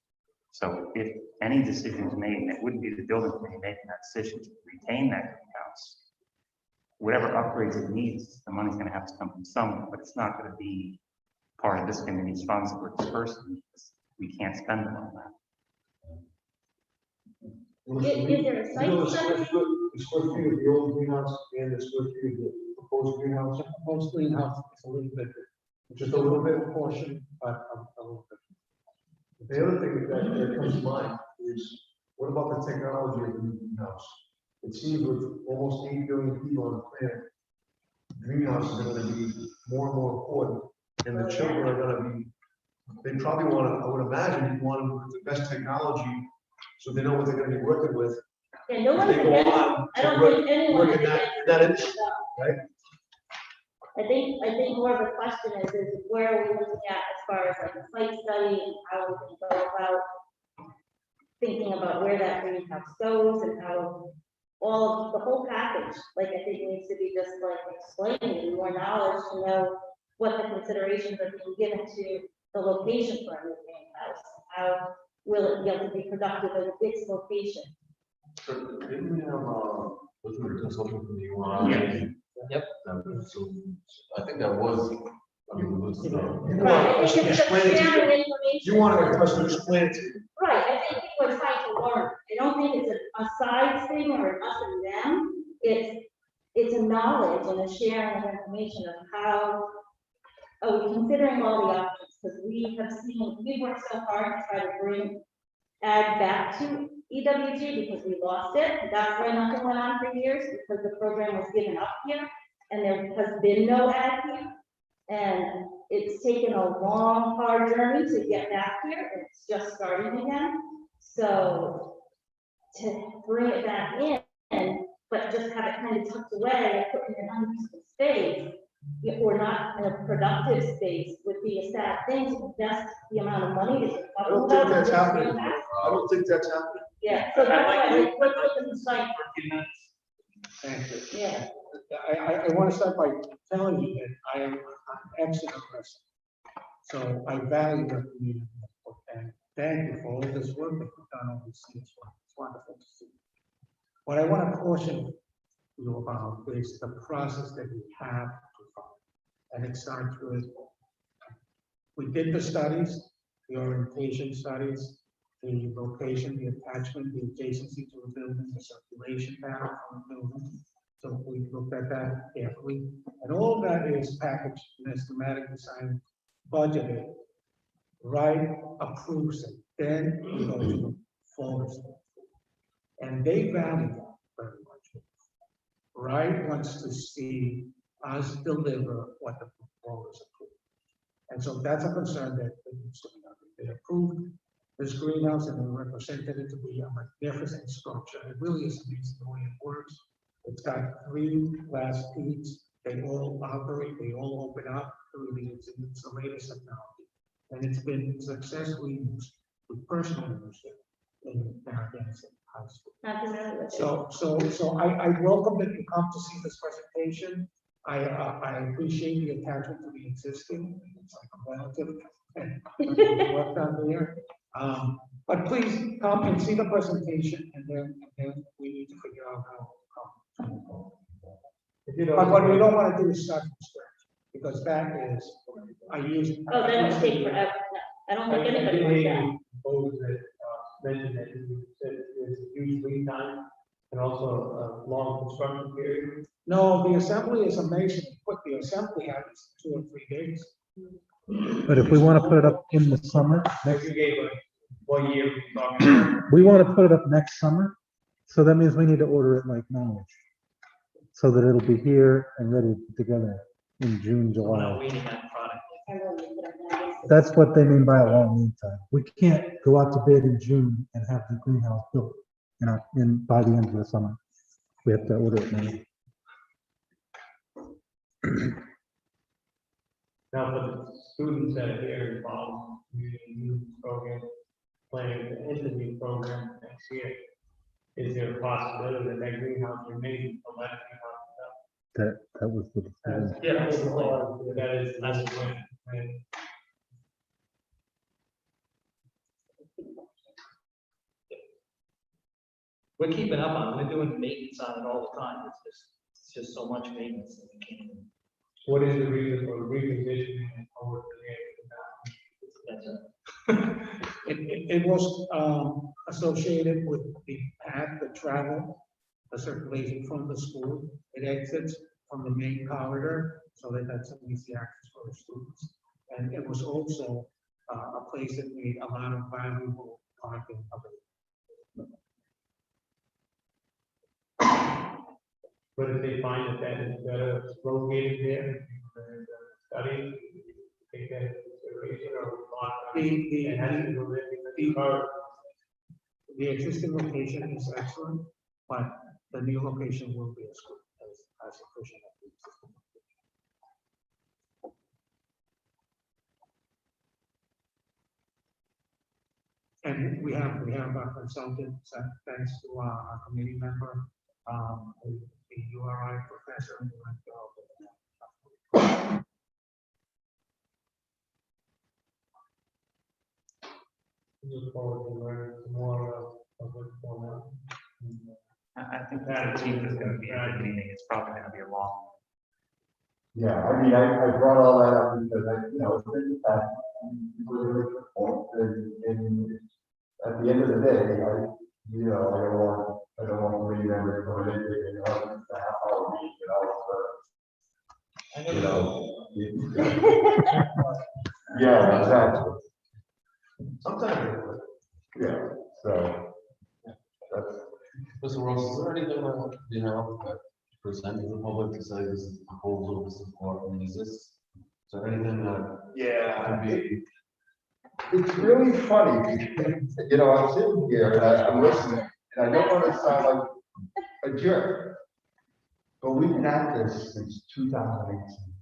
So if any decision is made, and it wouldn't be the building committee making that decision to retain that greenhouse, whatever upgrades it needs, the money's gonna have to come from somewhere, but it's not gonna be part of this committee's funds that we're dispersing, because we can't spend them on that. Is there a site The study? square feet of the old greenhouse and the square feet of the proposed greenhouse, Most greenhouse is a little bit, just a little bit. portion, but a little bit. The other thing that comes to mind is, what about the technology of the new greenhouse? It seems with almost 8 billion people on the planet, greenhouses are gonna be more and more important, and the children are gonna be, they probably wanna, I would imagine, you want them with the best technology, so they know what they're gonna be working with. Yeah, no one's They go against, on I to don't work- think anyone work is in that- against. that industry, No. right? I think more of the question is where are we looking at as far as like a site study and how we can go about thinking about where that greenhouse goes and how all of the whole package, like I think needs to be just like explained and more knowledge to know what the considerations are being given to the location for a new greenhouse. How will it be able to be productive in its location? So, didn't we have, was there a consultant from the UNI? Yep. So, I think that was, I mean, it was. Right, it's just Explain it to sharing you. information. You wanted us to explain it to you. Right, I think people are trying to learn. I don't think it's a side thing or an us and them. It's a knowledge and a sharing of information of how are we considering all the options? Because we have seen, we worked so hard to try to bring ag back to EWG because we lost it. That's why nothing went on for years, because the program was given up here and there has been no ag here. And it's taken a long, hard journey to get back here, and it's just starting again. So to bring it back in, but just have it kind of tucked away, put in an unusable space, if we're not in a productive space, would be a sad thing to invest the amount of money that you're I talking don't think about. that's happening. I don't think that's happening. Yeah, so that's why, let's look at the site, Thank you. yeah. I want to start by telling you that I am an excellent person. So I value the community and thank you for all this work that you've done on these things. It's wonderful to see. What I want to caution you about is the process that we have to follow. And it starts with, we did the studies, the orientation studies, the location, the attachment, the adjacency to the building, the circulation pattern from the building. So we looked at that carefully, and all of that is packaged in a schematic design, budgeted. Right approves it, then we go to the forest. And they value that very much. Right wants to see us deliver what the voters approve. And so that's a concern that needs to be done. They approved this greenhouse and they represented it to be a magnificent structure. It really is amazing the way it works. It's got 3 glass peaks. They all operate, they all open up. Really, it's the latest technology. And it's been successfully used with personal ownership in Narragansett High School. Not familiar with it. So I welcome that you come to see this presentation. I appreciate the attachment to the existing. It's like a relative and work on there. But please come and see the presentation, and then we need to figure out how. But what we don't want to do is start from scratch, because that is, I use. Oh, that would take forever. No, I don't think anybody wants that. Propose that, mentioned that you said there's a huge lead time and also a long construction period. No, the assembly is amazing quick. The assembly happens in 2 or 3 days. But if we want to put it up in the summer, Next you gave like 1 year. we're talking about. we want to put it up next summer. So that means we need to order it like now. So that it'll be here and ready to put together in June, We're not July. waiting on product. I really put up that against it. That's what they mean by a long lead time. We can't go out to bid in June and have the greenhouse built, by the end of the summer. We have to order it now. Now, for the students that are here involved, community youth program, planning to enter the new program next year, is there a possibility that that greenhouse remains a left greenhouse? That was the decision. Yeah, that's the plan. That is, That's the plan. We're keeping up on it. We're doing maintenance on it all the time. It's just It's just so much maintenance that we can't. What is the reason for reconditioning and over That's it. It was associated with the path, the travel, the circulation from the school. It exits from the main corridor, so that that's an easy access for the students. And it was also a place that made a lot of valuable parking available. But if they find that that is better located there, study, take that into consideration or not? It has to go there because the car. The existing location is excellent, but the new location will be as good as efficient as the existing location. And we have a consultant, thanks to our committee member, the URI professor. Who went over that. Look forward to learning more of what's going on. I think the 13th is gonna be a good meeting. It's probably gonna be a long. Yeah, I mean, I brought all that up because it's been the past. And at the end of the day, I don't want to remember going in there, it's a half hour meeting, yeah, exactly. Sometimes. Yeah, so. That's, Mr. Rose, is there anything that present to the public to say this is a proposal, this is what, I mean, is there anything that can be? it's really funny, because, I'm sitting here and I'm listening, and I don't want to sound like a jerk. But we've been at this since 2018.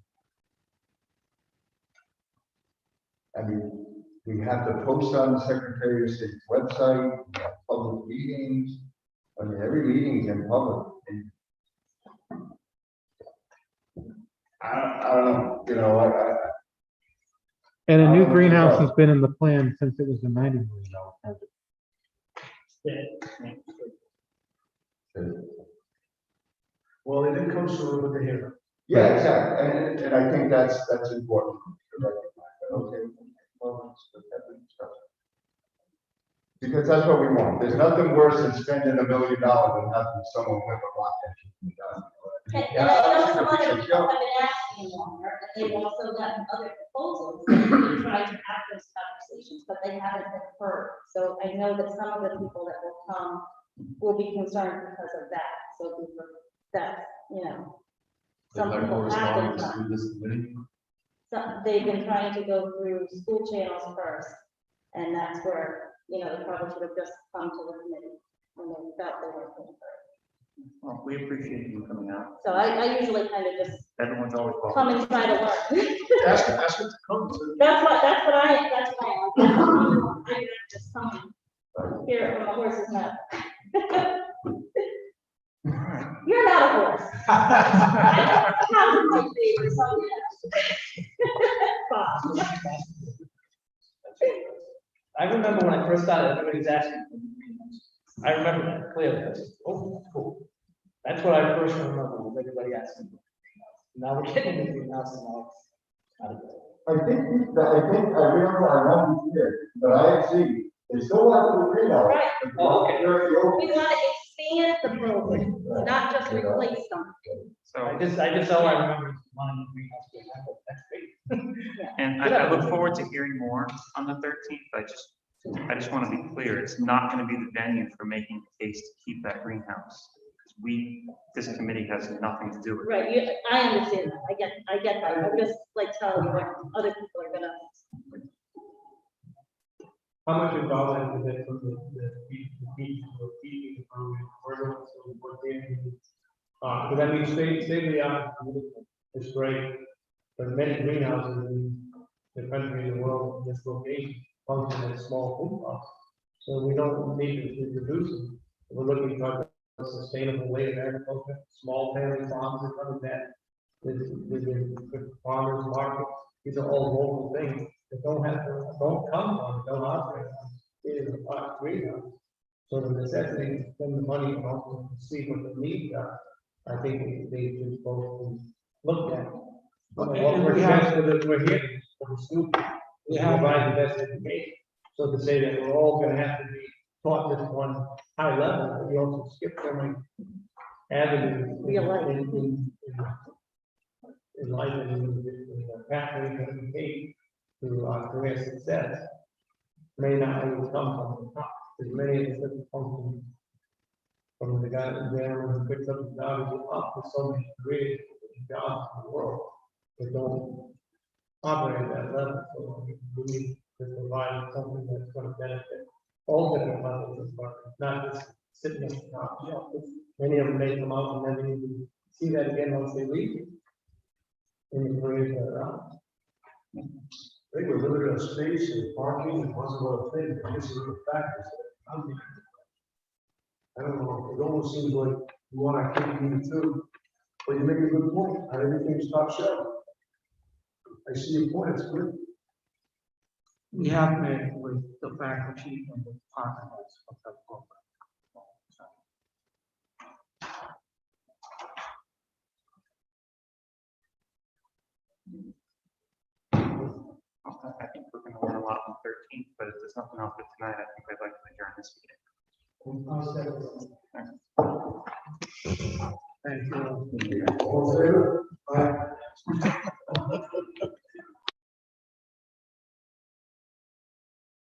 I mean, we have to post on the Secretary of State's website, we have public meetings. I mean, every meeting is in public. And I don't know, And a new greenhouse has been in the plan since it was a $90 million. Well, it didn't come sooner with the hearing. Yeah, exactly, and I think that's important to recognize that, okay. Well, let's have the discussion. Because that's what we want. There's nothing worse than spending $1 million and having someone with a block that can be done. And I know some other people have been asking longer, and they've also gotten other proposals, and tried to have those conversations, but they haven't been heard. So I know that some of the people that will come will be concerned because of that, so that's, some Like people have been correspondence trying. through this committee? They've been trying to go through school channels first, and that's where, they probably should have just come to the committee when they felt they were being heard. Well, we appreciate you coming out. So I usually kind of just Everyone's always come welcome. and try to learn. Ask them to come to. That's what I am. I'm just coming. Here from a horse's mouth. You're not a horse. How to my favorite, so yeah. I remember when I first started, everybody's asking. For the greenhouse. I remember that clearly. I said, oh, cool. That's what I first remember, was everybody asking. For the greenhouse. Now we're getting into the greenhouse and now it's not a good. I remember I wanted to hear, but I see, they still want to agree now. Right. Oh, okay. We want to expand the program, not just replace something. So, I just all I remember is wanting the greenhouse to happen. That's great. and I look forward to hearing more on the 13th. I just want to be clear, it's not going to be the venue for making a case to keep that greenhouse. This committee has nothing to do with it. Right, I understand that, I get that, I'm just like telling you what other people are gonna. How much involvement is it from the teaching program, or what they need? Because I mean, state of the art is great, but many greenhouses in the country and the world, in this location, function as small food plots. So we don't need to reduce them. We're looking for a sustainable way of agriculture, small family farms are coming back. With farmers market, these are all local things that don't come from, don't operate on. It is a greenhouse. So the necessity to spend the money and also see what the needs are I think they should both look at. What And we're we have- we're here for the student, we provide the best education. So to say that we're all gonna have to be taught this one high level, but we also skip so many avenues. Real life. In life and in the pathway that we take to career success may not always come from the top. There's many of us that come from the guy who picks up the garbage up to so many great jobs in the world that don't operate at that level. So we need to provide something that's going to benefit all different levels of work, not just sitting at the top. Many of them may come out and never even see that again once they leave. In the careers that are out. I think we're limited on space and parking and lots of other things, and this is the factors. I don't know, it almost seems like you want our kid to be too, but you make a good point, not everything's top shelf. I see your point, it's good. We have met with the faculty and the partners of the program. I think we're gonna learn a lot on 13th, but if there's nothing else for tonight, I think I'd like to adjourn this meeting. Thank you. All in favor? Aye.